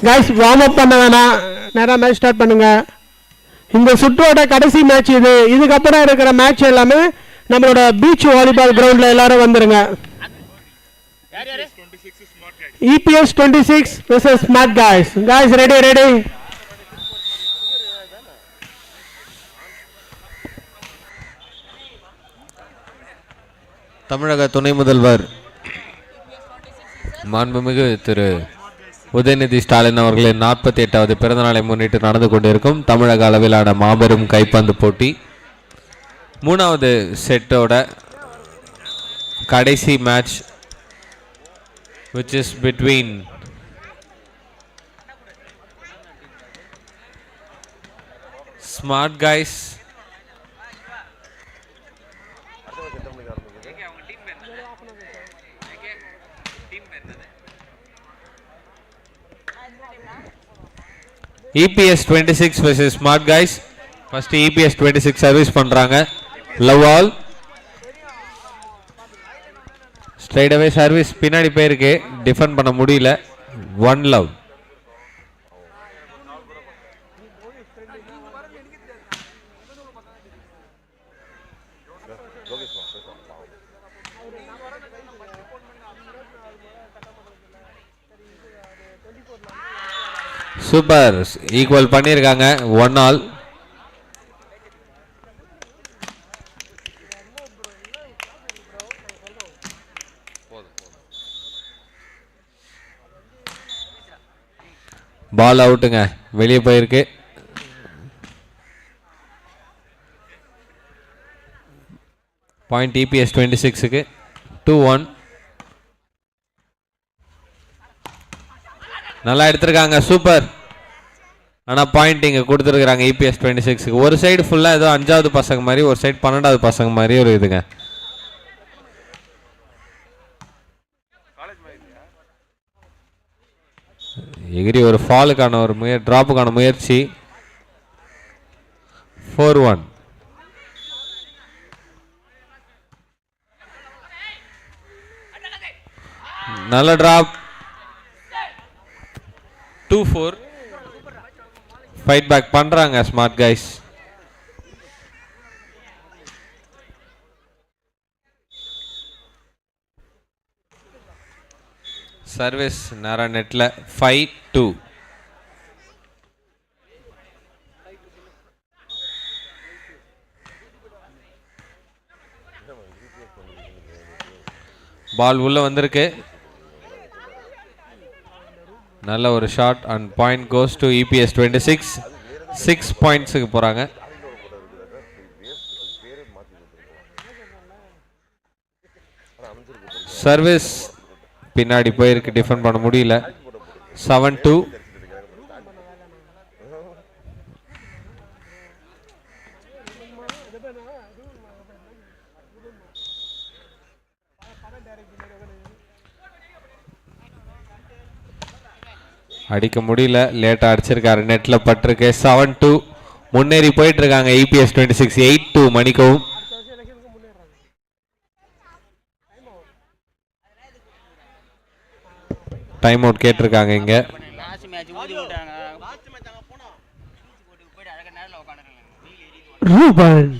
Guys warm up பண்ண வேணாம், நேராக மேட்ச் ஸ்டார்ட் பண்ணுங்க. இந்த சுற்றோட கடைசி மேட்ச் இது. இதுக்கப்புறம் இருக்கிற மேட்ச் எல்லாமே நம்மளோட பீச் வாலிபால் கிரவுண்டில் எல்லாரும் வந்துருங்க. EPS 26 versus Smart Guys. Guys, ready? தமிழக துணை முதல்வர் மாண்புமிகு திரு உதயநிதி ஸ்டாலின் அவர்களின் 48வது பிறந்தநாளை முன்னிட்டு நடந்து கொண்டிருக்கும் தமிழக அளவிலான மாபெரும் கைப்பந்து போட்டி 3வது செட்டோட கடைசி match, which is between Smart Guys EPS 26 versus Smart Guys. First EPS 26 service பண்றாங்க. Love all straight away service பின்னாடி போயிருக்கு, டிஃபெண்ட் பண்ண முடியல. One love. சூப்பர், ஈக்குவல் பண்ணியிருக்காங்க. One all. பால் அவுட்டுங்க, வெளியே போயிருக்கு. பாயிண்ட் EPS 26க்கு 2-1. நல்லா எடுத்திருக்காங்க, சூப்பர். ஆனால் பாயிண்ட் இங்கே கொடுத்துருக்குறாங்க EPS 26க்கு. ஒரு சைடு ஃபுல்லாக ஏதோ 5வது பசங்க மாதிரி, ஒரு சைடு 12வது பசங்க மாதிரி ஒரு இதுங்க. எகிரி ஒரு ஃபாலுக்கான ஒரு டிராப்புக்கான முயற்சி. 4-1. நல்ல டிராப். 2-4. ஃபைட் பேக் பண்றாங்க ஸ்மார்ட் கைஸ். சர்வீஸ் நேரா நெட்ல 5-2. பால் உள்ள வந்திருக்கு. நல்ல ஒரு shot and point goes to EPS 26. 6 பாயிண்ட்ஸுக்கு போறாங்க. சர்வீஸ் பின்னாடி போயிருக்கு, டிஃபெண்ட் பண்ண முடியல. 7-2. அடிக்க முடியல, லேட்டா அடிச்சிருக்காரு, நெட்ல பட்டிருக்கு. 7-2 முன்னேறி போயிட்டு இருக்காங்க EPS 26. 8-2 மணிக்கவும். டைம் அவுட் கேட்டிருக்காங்க இங்க. ரூபன்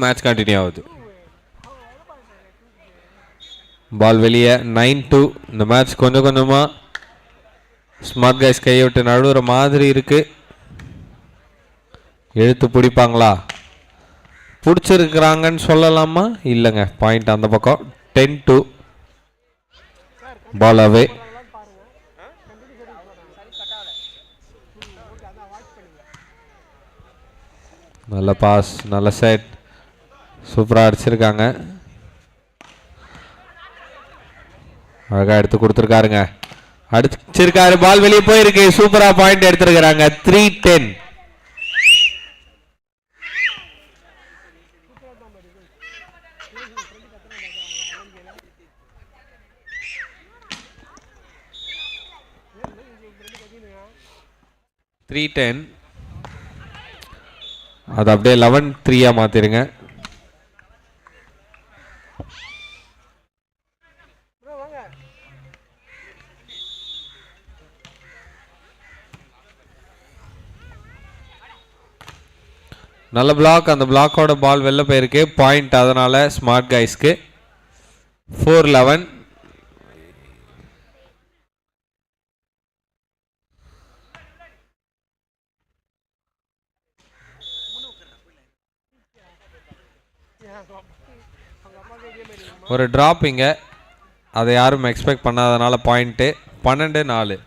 மேட்ச் கண்டினியூ ஆகுது. பால் வெளியே. 9-2. இந்த மேட்ச் கொஞ்சம் கொஞ்சமா ஸ்மார்ட் கைஸ் கையை விட்டு நடுவுற மாதிரி இருக்கு. எழுத்து பிடிப்பாங்களா? பிடிச்சிருக்கிறாங்கன்னு சொல்லலாமா? இல்லைங்க, பாயிண்ட் அந்த பக்கம். 10-2. பால் அவே. நல்ல பாஸ், நல்ல செட், சூப்பராக அடிச்சிருக்காங்க. அழகா எடுத்து கொடுத்துருக்காருங்க, அடிச்சிருக்காரு. பால் வெளியே போயிருக்கு, சூப்பரா பாயிண்ட் எடுத்திருக்கிறாங்க. 3-10. 3-10. அது அப்படியே 11-3 மாத்திருங்க. நல்ல பிளாக். அந்த பிளாக்கோட பால் வெளில போயிருக்கு. பாயிண்ட் அதனால ஸ்மார்ட் கைஸ்க்கு. 4-11. ஒரு டிராப்பிங்க, அதை யாரும் எக்ஸ்பெக்ட் பண்ணாதனால பாயிண்ட்டு. 12-4.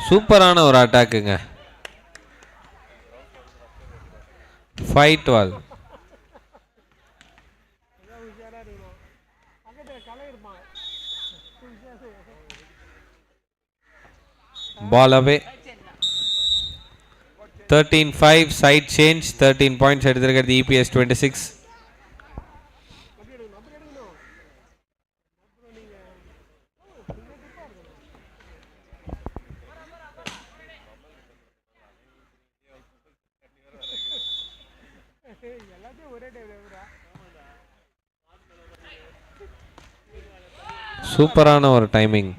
சூப்பரான ஒரு அட்டாக்குங்க. 5-12. Ball away. 13-5. Side change. 13 points எடுத்திருக்கிறது EPS 26. சூப்பரான ஒரு timing.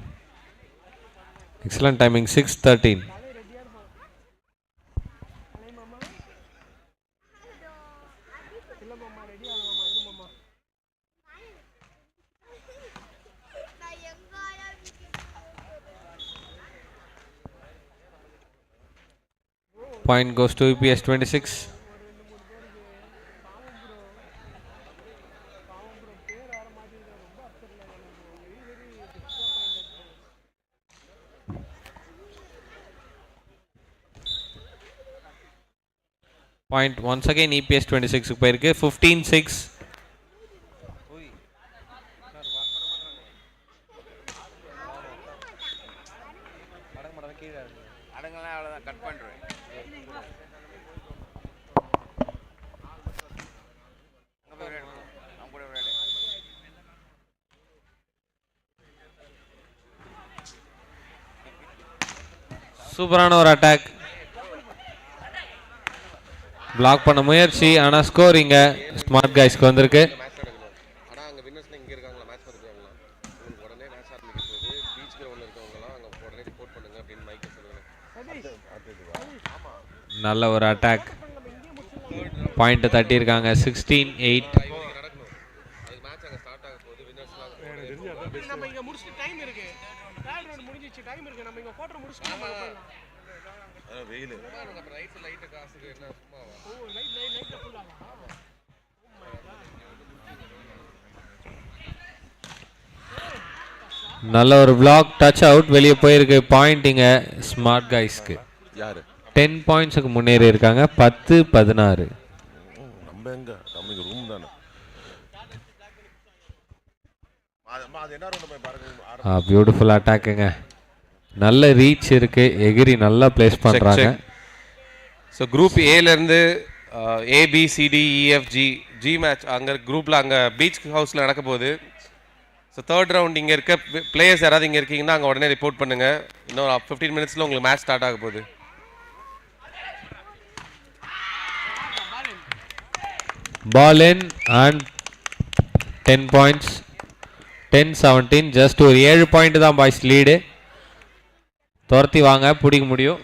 Excellent timing. 6-13. Point goes to EPS 26. Point once again EPS 26 போயிருக்கு. 15-6. சூப்பரான ஒரு அட்டாக். பிளாக் பண்ண முயற்சி, ஆனா ஸ்கோரிங்க ஸ்மார்ட் கைஸ்க்கு வந்திருக்கு. நல்ல ஒரு அட்டாக். பாயிண்ட் தட்டியிருக்காங்க. 16-8. நல்ல ஒரு பிளாக். Touch out. வெளியே போயிருக்கு. பாயிண்டிங்க ஸ்மார்ட் கைஸ்க்கு. 10 பாயிண்ட்ஸுக்கு முன்னேறி இருக்காங்க. 10-16. பியூட்டிஃபுல் அட்டாக்குங்க. நல்ல ரீச் இருக்கு. எகிரி நல்லா பிளேஸ் பண்றாங்க. ஸோ குரூப் ஏல இருந்து ABCDEFG ஜி மேட்ச் அங்கே குரூப்பில் அங்கே பீச் ஹவுஸில் நடக்க போகுது. ஸோ தேர்ட் ரவுண்ட் இங்கே இருக்க பிளேயர்ஸ் யாராவது இங்கே இருக்கீங்கன்னா அங்கே உடனே ரிப்போர்ட் பண்ணுங்கள். இன்னும் 15 மினிட்ஸில் உங்களுக்கு மேட்ச் ஸ்டார்ட் ஆக போகுது. Ball in and 10 points. 10-17. Just ஒரு 7 பாயிண்ட் தான் பாய்ஸ் லீடு. துரத்தி வாங்க, பிடிக்க முடியும்.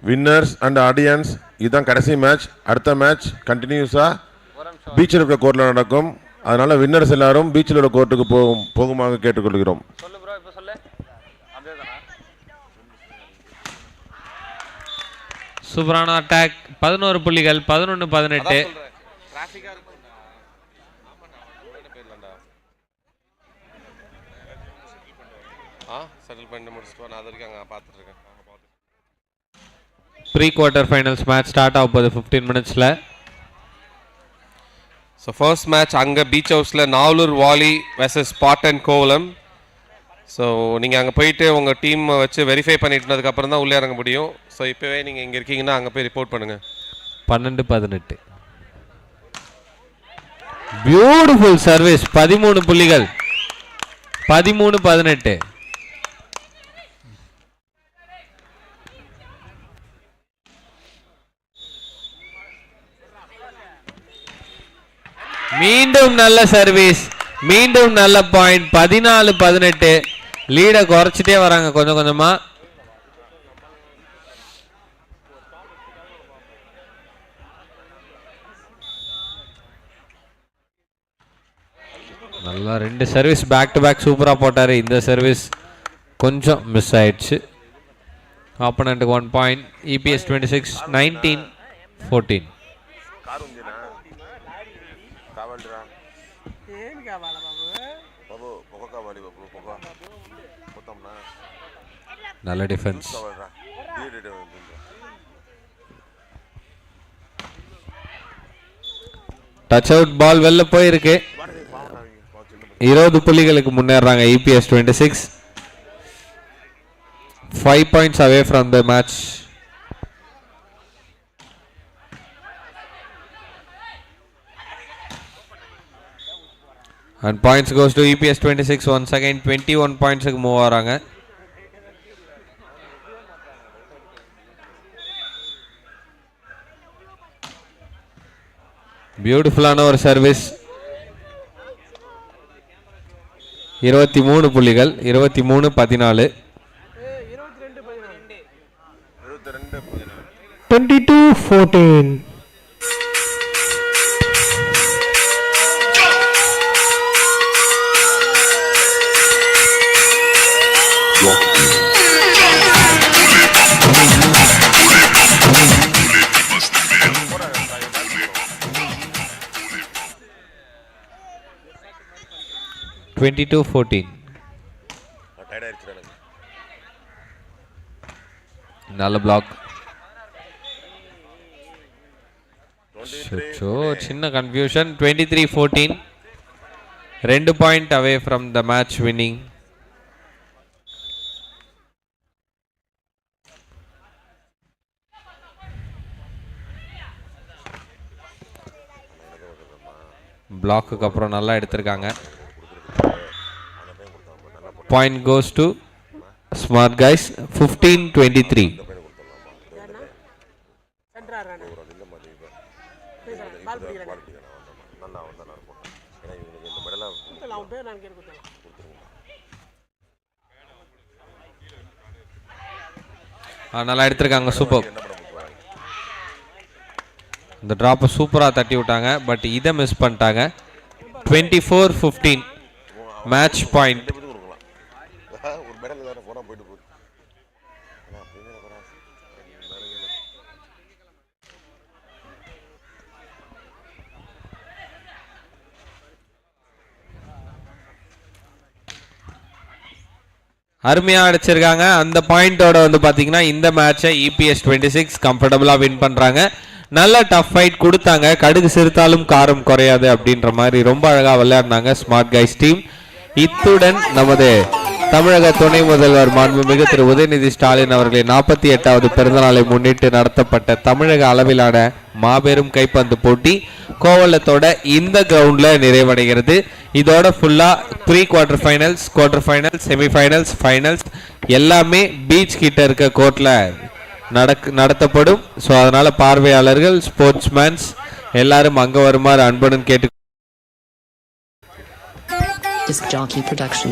வின்னர்ஸ் அண்ட் ஆடியன்ஸ், இதுதான் கடைசி மேட்ச். அடுத்த மேட்ச் கண்டினியூஸாக பீச்சில் இருக்கிற கோர்ட்டில் நடக்கும். அதனால் வின்னர்ஸ் எல்லாரும் பீச்சில் உள்ள கோர்ட்டுக்கு போகுமாக கேட்டுக்கொள்கிறோம். சூப்பரான அட்டாக். 11 புள்ளிகள். 11-18. Pre quarter finals match start ஆக போகுது 15 மினிட்ஸில். ஸோ ஃபர்ஸ்ட் மேட்ச் அங்கே பீச் ஹவுஸில் Navalur volley versus Spartan Kovalam. So நீங்கள் அங்கே போயிட்டு உங்கள் டீமை வச்சு வெரிஃபை பண்ணிட்டுனதுக்கப்புறம் தான் உள்ளே இறங்க முடியும். ஸோ இப்போவே நீங்கள் இங்கே இருக்கீங்கன்னா அங்கே போய் ரிப்போர்ட் பண்ணுங்கள். 12-18. Beautiful service. 13 புள்ளிகள். 13-18. மீண்டும் நல்ல சர்வீஸ், மீண்டும் நல்ல பாயிண்ட். 14-18. லீடை குறைச்சிட்டே வராங்க கொஞ்சம் கொஞ்சமா. நல்லா 2 சர்வீஸ் பேக் டு பேக் சூப்பரா போட்டாரு. இந்த சர்வீஸ் கொஞ்சம் மிஸ் ஆயிடுச்சு. ஆப்போனன்ட்டுக்கு 1 பாயிண்ட். EPS 26 19-14. நல்ல டிஃபென்ஸ். டச் அவுட் பால் வெளில போயிருக்கு. 20 புள்ளிகளுக்கு முன்னேறாங்க EPS 26. 5 points away from the match. And points goes to EPS 26 once again. 21 points க்கு மூவ் ஆறாங்க. பியூட்டிஃபுல்லான ஒரு சர்வீஸ். 23 புள்ளிகள். 23-14. 22-14. நல்ல பிளாக். சின்ன confusion. 23-14. 2 point away from the match winning. பிளாக்குக்கு அப்புறம் நல்லா எடுத்திருக்காங்க. Point goes to Smart Guys. 15-23. நல்லா எடுத்திருக்காங்க. சூப்பர். இந்த டிராப்பை சூப்பரா தட்டி விட்டாங்க. பட் இதை மிஸ் பண்ணிட்டாங்க. 24-15. Match point. அருமையா அடிச்சிருக்காங்க. அந்த பாயிண்டோட வந்து பாத்தீங்கன்னா இந்த மேட்சை EPS 26 கம்ஃபர்டபுளா வின் பண்றாங்க. நல்ல டஃப் ஃபைட் கொடுத்தாங்க. கடுகு சிறுத்தாலும் காரம் குறையாது அப்படின்ற மாதிரி ரொம்ப அழகா விளையாடினாங்க ஸ்மார்ட் கைஸ் டீம். இத்துடன் நமது தமிழக துணை முதல்வர் மாண்புமிகு திரு உதயநிதி ஸ்டாலின் அவர்களின் 48வது பிறந்தநாளை முன்னிட்டு நடத்தப்பட்ட தமிழக அளவிலான மாபெரும் கைப்பந்து போட்டி கோவலத்தோட இந்த கிரவுண்ட்ல நிறைவடைகிறது. இதோட ஃபுல்லா pre-quarter finals, quarter finals, semi-finals, finals எல்லாமே பீச் கிட்ட இருக்க கோர்ட்ல நடத்தப்படும். ஸோ அதனால பார்வையாளர்கள், ஸ்போர்ட்ஸ்மேன்ஸ் எல்லாரும் அங்க வருமாறு அன்புடன் கேட்டு. Disc Jockey Production.